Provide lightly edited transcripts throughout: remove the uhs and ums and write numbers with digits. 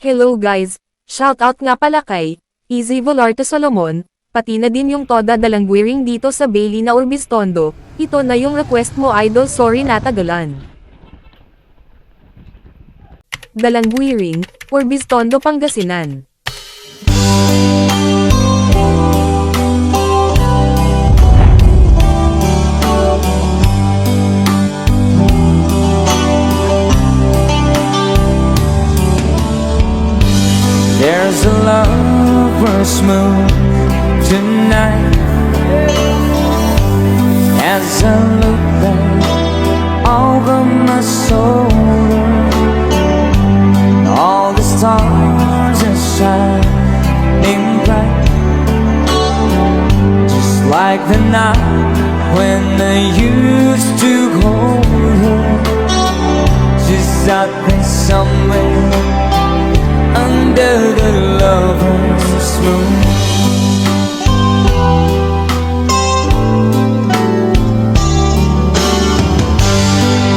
Hello guys, shoutout nga pala kay Easy Volarte Solomon, pati na din yung Toda Dalanguiring dito sa Bailey na Urbiztondo. Ito na yung request mo idol, sorry natagalan. Dalanguiring, Urbiztondo, Pangasinan. There's a lover's moon tonight. As I look back over my shoulder, all the stars are shining bright, just like the night when I used to hold her. She's out there somewhere under the lover's moon.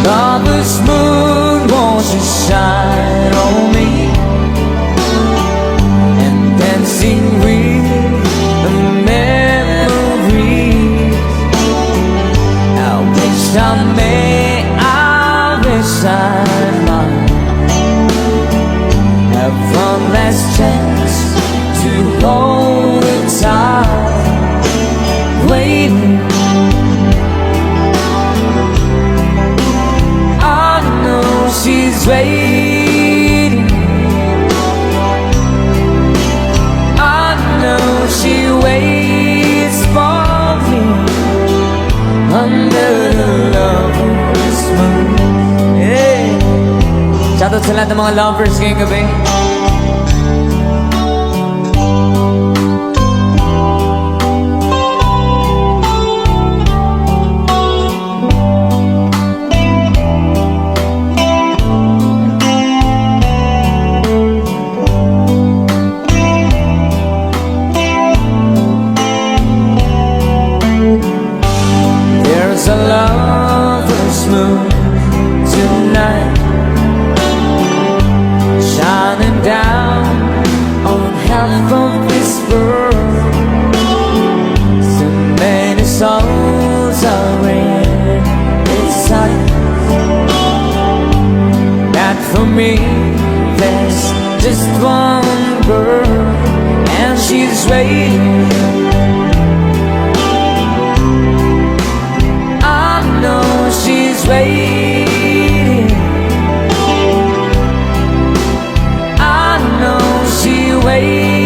Lover's moon, won't you shine on me, and dancing with the memories. I wish I may, I wish I might have one last chance to hold her tight, waiting. I know she's waiting. I know she waits for me under the lover's moon. Yeah. Shoutout sa lahat ng mga lovers ngayong gabi. There's a lover's moon tonight, shining down on half of this world. So many souls are in its sight, that for me there's just one girl, and she's waiting. I know she's waiting. I know she waits.